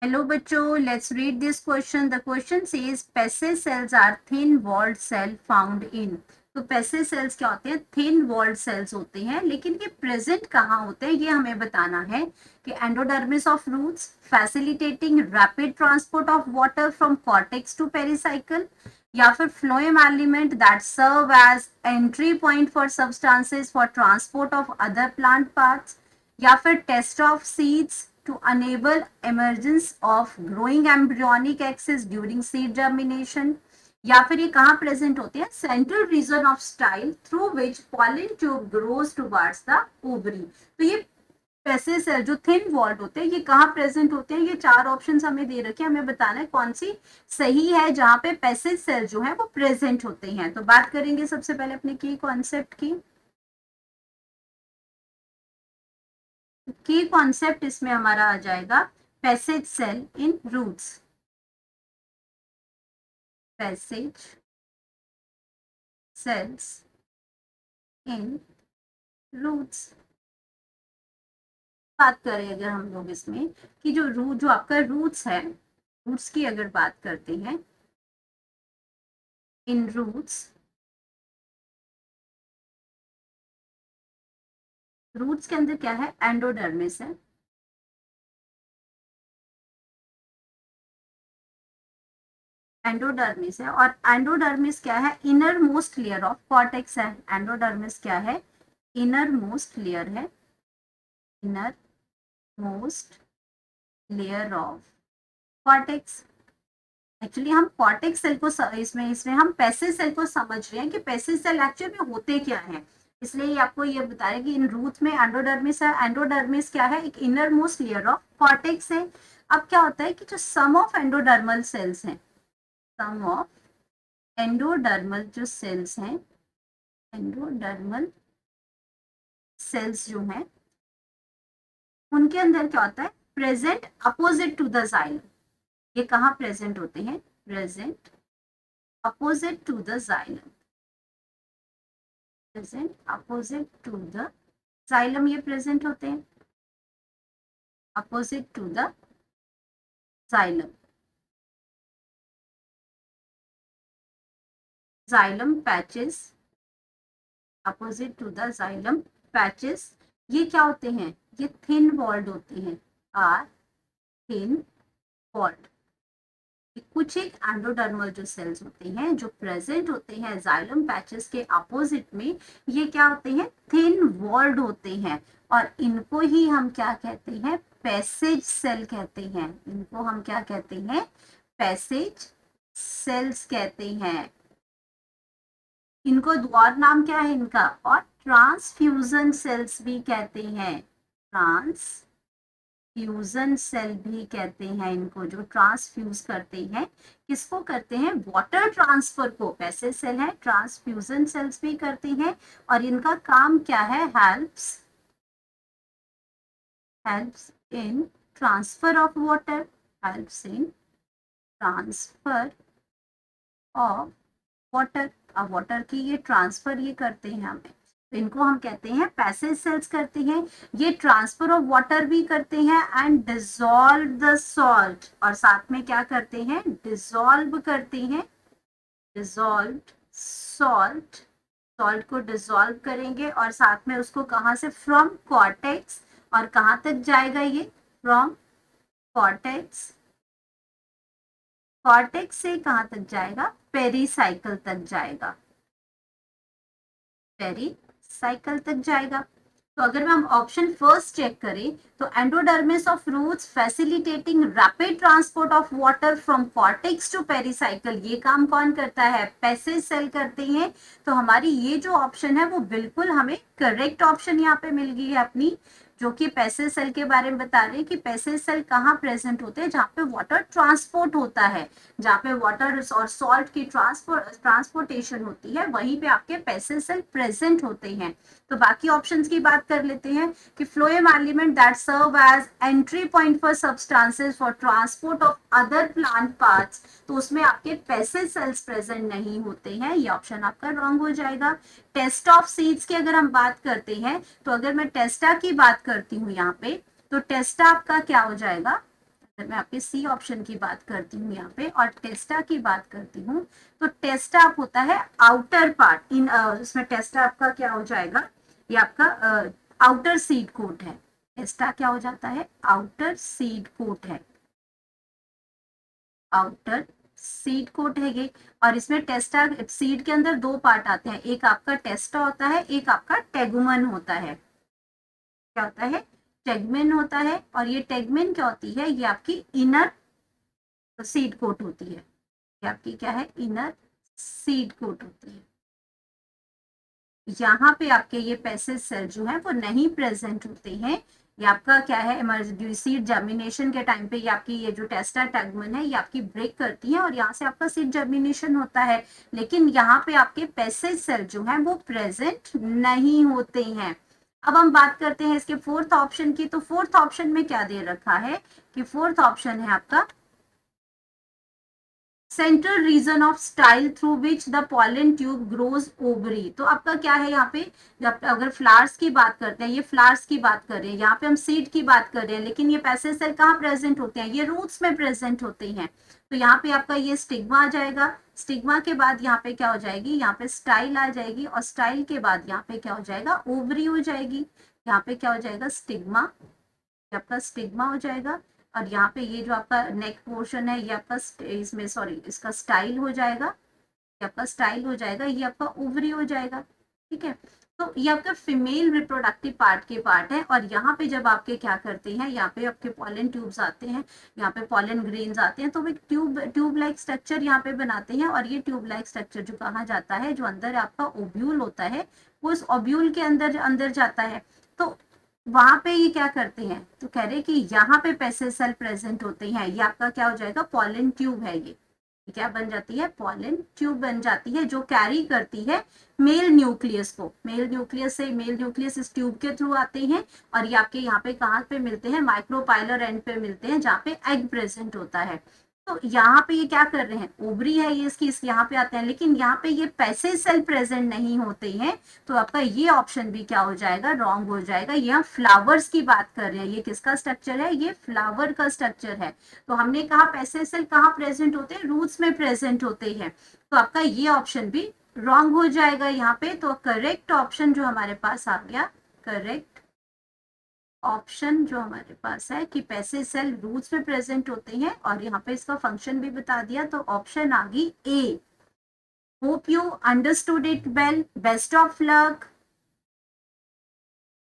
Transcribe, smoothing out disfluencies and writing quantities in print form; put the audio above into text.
Hello बच्चों, let's read this question. The question says passage cells are thin walled cell found in. तो passage cells क्या होते हैं? thin walled cells होते हैं, लेकिन ये present कहाँ होते हैं ये हमें बताना है कि endodermis of roots facilitating rapid transport of water from cortex to pericycle, या फिर phloem element that serve as entry point for substances for transport of other plant parts, या फिर test of seeds to enable emergence of growing embryonic axis during seed germination, या फिर ये कहाँ present होते हैं? Central region of style through which pollen tube grows towards the ovary. तो ये पैसे सेल जो थिन वॉल्ड होते हैं ये कहाँ प्रेजेंट होते हैं? ये चार ऑप्शंस हमें दे रखे हैं, हमें बताना है कौन सी सही है जहां पे पैसेज सेल जो है वो प्रेजेंट होते हैं. तो बात करेंगे सबसे पहले अपने की कॉन्सेप्ट की. की कॉन्सेप्ट इसमें हमारा आ जाएगा पैसेज सेल इन रूट्स. पैसेज सेल्स इन रूट्स. बात करें अगर हम लोग इसमें कि जो आपका रूट्स है, रूट्स की अगर बात करते हैं, इन रूट्स, रूट्स के अंदर क्या है? एंडोडर्मिस है. एंडोडर्मिस है और एंडोडर्मिस क्या है? Inner most layer of cortex है. एंडोडर्मिस क्या है? इनर मोस्ट लेयर है. Inner most layer of cortex. Actually हम कॉर्टेक्स सेल को इसमें इसमें हम पैसेज सेल को समझ रहे हैं कि पैसेज सेल एक्चुअली में होते क्या है, इसलिए ये आपको ये बता रहे कि इन रूट में एंडोडर्मिस है. एंडोडर्मिस क्या है? एक inner most layer of cortex है. अब क्या होता है कि जो सम ऑफ एंडोडर्मल सेल्स हैं, सम ऑफ एंडोडर्मल जो सेल्स हैं, एंडोडर्मल सेल्स जो हैं उनके अंदर क्या होता है? Present opposite to the xylem. ये कहाँ प्रेजेंट होते हैं? Present opposite to the xylem. Present opposite to the xylem ये प्रेजेंट होते हैं. Opposite to the xylem. Xylem patches, opposite to the xylem patches. ये क्या होते हैं? ये थिन वॉल्ड होते हैं. Are thin walled. कुछ एक एंडोडर्मल जो सेल्स होते हैं जो प्रेजेंट होते हैं जाइलम पैचेस के अपोजिट में, ये क्या होते हैं? थिन वॉल्ड होते हैं. और इनको ही हम क्या कहते हैं? पैसेज सेल कहते हैं. इनको हम क्या कहते हैं? पैसेज सेल्स कहते हैं. इनको और नाम क्या है इनका? और ट्रांसफ्यूजन सेल्स भी कहते हैं. ट्रांस फ्यूजन सेल भी कहते हैं इनको, जो ट्रांसफ्यूज करते हैं. किसको करते हैं? वाटर ट्रांसफर को. पैसेज सेल है, ट्रांसफ्यूजन सेल्स भी करते हैं. और इनका काम क्या है? Helps in transfer of water. Helps in transfer of water. अब वाटर की ये ट्रांसफर ये करते हैं हमें, तो इनको हम कहते हैं पैसेज सेल्स करते हैं. ये ट्रांसफर ऑफ वाटर भी करते हैं एंड डिसॉल्व द सॉल्ट. और साथ में क्या करते हैं? डिसॉल्व करते हैं. Dissolve salt. सॉल्ट को डिसॉल्व करेंगे और साथ में उसको कहाँ से? From cortex. और कहाँ तक जाएगा ये? From cortex. कॉर्टेक्स से कहाँ तक जाएगा? पेरीसाइकल तक जाएगा. पेरीसाइकल तक जाएगा. तो अगर हम ऑप्शन फर्स्ट चेक करें तो endodermis of roots facilitating rapid transport of water from cortex to pericycle, ये काम कौन करता है? पैसेज सेल करते हैं. तो हमारी ये जो ऑप्शन है वो बिल्कुल हमें करेक्ट ऑप्शन यहाँ पे मिल गई है अपनी, जो कि पैसेज सेल के बारे में बता रहे हैं कि पैसेज सेल कहाँ प्रेजेंट होते हैं? जहाँ पे वाटर ट्रांसपोर्ट होता है, जहाँ पे वाटर और सॉल्ट की ट्रांसपोर्टेशन होती है, वहीं पे आपके पैसेज सेल प्रेजेंट होते हैं. तो बाकी ऑप्शंस की बात कर लेते हैं कि phloem element that serve as entry point for substances for transport of other plant parts, तो उसमें आपके पैसेज सेल्स प्रेजेंट नहीं होते हैं. ये ऑप्शन आपका रॉन्ग हो जाएगा. टेस्ट ऑफ सीड्स की अगर हम बात करते हैं तो अगर मैं टेस्टा की बात करती हूँ यहाँ पे, तो टेस्टा आपका क्या हो जाएगा? मैं आपके सी ऑप्शन की बात करती हूँ यहाँ पे और टेस्टा की बात करती हूँ, तो टेस्टा आप होता है आउटर पार्ट इन इसमें टेस्टा आपका क्या हो जाएगा, ये आपका आउटर सीड कोट है। टेस्टा क्या हो जाता है, आउटर सीड कोट है, आउटर सीड कोट है ये। और इसमें टेस्टा सीड के अंदर दो पार्ट आते हैं, एक आपका टेस्टा होता है, एक आपका टेगुमन होता है। क्या होता है, टेगमेन होता है। और ये टेगमेन क्या होती है, ये आपकी इनर सीड कोट होती है, ये आपकी क्या है, इनर सीड कोट होती है। यहाँ पे आपके ये पैसेज सेल जो है वो नहीं प्रेजेंट होते हैं। ये आपका क्या है, सीड जर्मिनेशन के टाइम पे ये आपकी ये जो टेस्टा टैगमन है ये आपकी ब्रेक करती है और यहाँ से आपका सीड जर्मिनेशन होता है। लेकिन यहाँ पे आपके पैसेज सेल जो है वो प्रेजेंट नहीं होते हैं। अब हम बात करते हैं इसके फोर्थ ऑप्शन की। तो फोर्थ ऑप्शन में क्या दे रखा है कि फोर्थ ऑप्शन है आपका central region of style through which the pollen tube grows ovary. तो आपका क्या है यहाँ पे, जब अगर फ्लावर्स की बात करते हैं, ये फ्लावर्स की बात कर रहे हैं, यहाँ पे हम सीड की बात कर रहे हैं, लेकिन ये पैसेज सेल कहाँ प्रेजेंट होते हैं, ये रूट्स में प्रेजेंट होते हैं। तो यहाँ पे आपका ये स्टिग्मा आ जाएगा, स्टिग्मा के बाद यहाँ पे क्या हो जाएगी, यहाँ पे स्टाइल आ जाएगी और स्टाइल के बाद यहाँ पे क्या हो जाएगा, ओवरी हो जाएगी। यहाँ पे क्या हो जाएगा, स्टिग्मा, आपका स्टिग्मा हो जाएगा। और यहाँ पे ये जो आपका नेक पोर्शन है ये आपका इसमें सॉरी इसका स्टाइल हो जाएगा, ये आपका स्टाइल हो जाएगा, ये आपका ओवरी हो जाएगा। ठीक है, तो ये आपका फीमेल रिप्रोडक्टिव पार्ट के पार्ट है। और यहाँ पे जब आपके क्या करते हैं, यहाँ पे आपके पॉलन ट्यूब्स आते हैं, यहाँ पे पॉलन ग्रेन्स आते हैं, तो वो ट्यूब लाइक स्ट्रक्चर यहाँ पे बनाते हैं। और ये ट्यूब लाइक स्ट्रक्चर जो कहा जाता है, जो अंदर आपका ओब्यूल होता है, वो उस ओब्यूल के अंदर अंदर जाता है। तो वहां पे ये क्या करते हैं, तो कह रहे कि यहाँ पे पैसेज सेल प्रेजेंट होते हैं। ये आपका क्या हो जाएगा, पॉलन ट्यूब है। ये क्या बन जाती है, पॉलन ट्यूब बन जाती है, जो कैरी करती है मेल न्यूक्लियस को। मेल न्यूक्लियस इस ट्यूब के थ्रू आते हैं और ये आपके यहाँ पे कहाँ पे मिलते हैं, माइक्रोपाइलर एंड पे मिलते हैं, जहाँ पे एग प्रेजेंट होता है। तो यहाँ पे ये क्या कर रहे हैं, ओवरी है ये इसकी, यहाँ पे आते हैं, लेकिन यहाँ पे ये पैसेज सेल प्रेजेंट नहीं होते हैं। तो आपका ये ऑप्शन भी क्या हो जाएगा, रॉन्ग हो जाएगा। ये हम फ्लावर्स की बात कर रहे हैं, ये किसका स्ट्रक्चर है, ये फ्लावर का स्ट्रक्चर है। तो हमने कहा पैसेज सेल कहाँ प्रेजेंट होते हैं, रूट्स में प्रेजेंट होते हैं। तो आपका ये ऑप्शन भी रॉन्ग हो जाएगा यहाँ पे। तो करेक्ट ऑप्शन जो हमारे पास आ गया, करेक्ट ऑप्शन जो हमारे पास है कि पैसेज सेल रूट्स में प्रेजेंट होते हैं और यहाँ पे इसका फंक्शन भी बता दिया, तो ऑप्शन आ गई A. Hope you understood it well, best of luck.